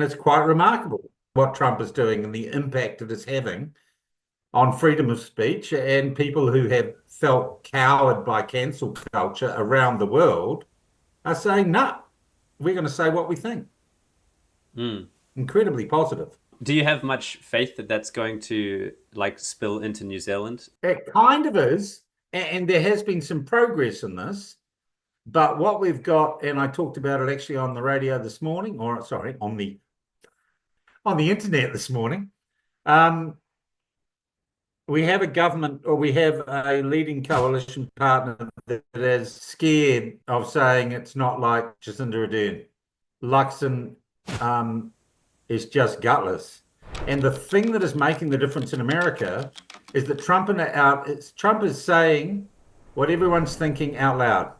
it's quite remarkable what Trump is doing and the impact it is having on freedom of speech, and people who have felt cowed by cancel culture around the world are saying, no, we're going to say what we think. Mm. Incredibly positive. Do you have much faith that that's going to like spill into New Zealand? It kind of is, and there has been some progress in this. But what we've got, and I talked about it actually on the radio this morning, or sorry, on the internet this morning. We have a government, or we have a leading coalition partner that is scared of saying it's not like Jacinda Ardern. Luxon is just gutless. And the thing that is making the difference in America is that Trump is saying what everyone's thinking out loud.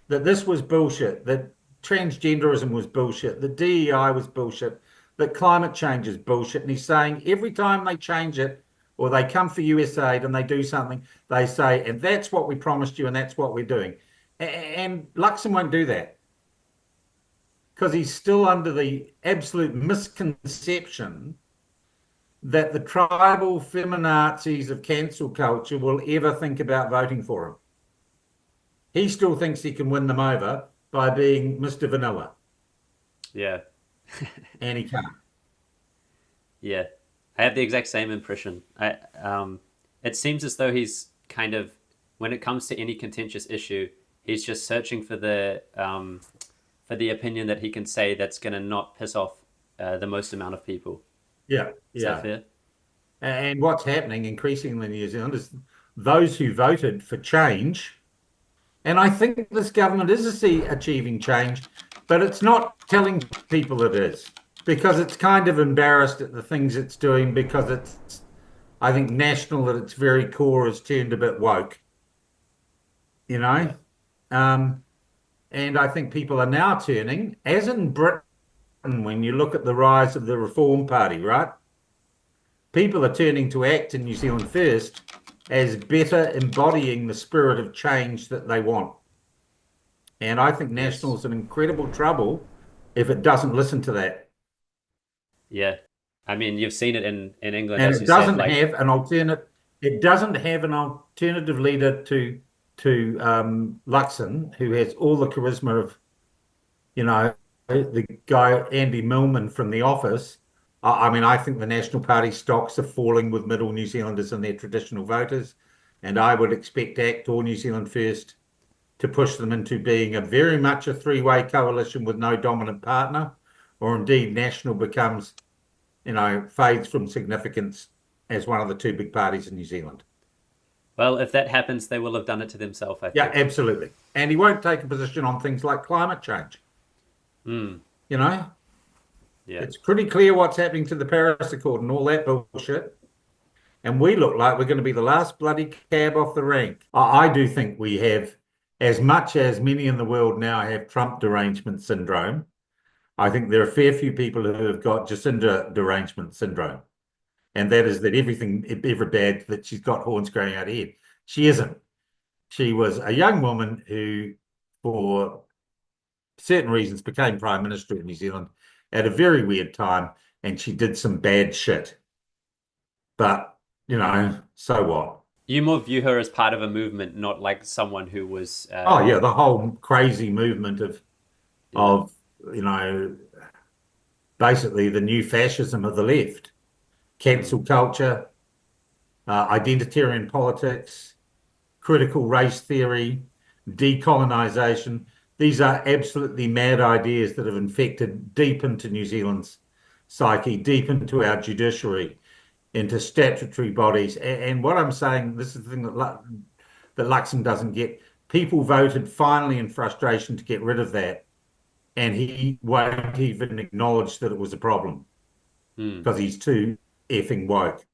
That this was bullshit, that transgenderism was bullshit, that DEI was bullshit, that climate change is bullshit. And he's saying every time they change it or they come for US aid and they do something, they say, and that's what we promised you and that's what we're doing. And Luxon won't do that because he's still under the absolute misconception that the tribal feminazis of cancel culture will ever think about voting for him. He still thinks he can win them over by being Mr. Vanilla, Yeah. and he can't. Yeah. I have the exact same impression. It seems as though he's kind of, when it comes to any contentious issue, he's just searching for the opinion that he can say that's going to not piss off the most amount of people. Yeah, Is that yeah. fair? And what's happening increasingly in New Zealand is those who voted for change, and I think this government is achieving change, but it's not telling people it is because it's kind of embarrassed at the things it's doing because it's, I think, national at its very core has turned a bit woke, you know? Yeah. Um, and I think people are now turning, as in Britain, when you look at the rise of the Reform Party, right? People are turning to ACT in New Zealand First as better embodying the spirit of change that they want. And I think Yes. National's in incredible trouble if it doesn't listen to that. Yeah. I mean, you've seen it in England, And as you said, like, it doesn't have an alternative leader to Luxon, who has all the charisma of, you know, the guy Andy Millman from The Office. I mean, I think the National Party stocks are falling with middle New Zealanders and their traditional voters, and I would expect ACT or New Zealand First to push them into being a very much a three-way coalition with no dominant partner, or indeed National becomes, fades from significance as one of the two big parties in New Zealand. well, if that happens, they will have done it to themselves, I Yeah, think. absolutely. And he won't take a position on things like climate change. Mm. You know, Yeah. it's pretty clear what's happening to the Paris Accord and all that bullshit. And we look like we're going to be the last bloody cab off the rank. I do think we have, as much as many in the world now have Trump derangement syndrome, I think there are a fair few people who have got Jacinda derangement syndrome. And that is that everything, every bad that she's got horns growing out of her head. She isn't. She was a young woman who, for certain reasons, became Prime Minister of New Zealand at a very weird time, and she did some bad shit. But, so what? You more view her as part of a movement, not like someone who was, Oh yeah, the whole crazy movement of yeah. of you know basically the new fascism of the left, Mm. cancel culture, identitarian politics, critical race theory, decolonization. These are absolutely mad ideas that have infected deep into New Zealand's psyche, deep into our judiciary, into statutory bodies. And what I'm saying, this is the thing that Luxon doesn't get. People voted finally in frustration to get rid of that, and he won't even acknowledge that it was a problem Mm. because he's too effing woke.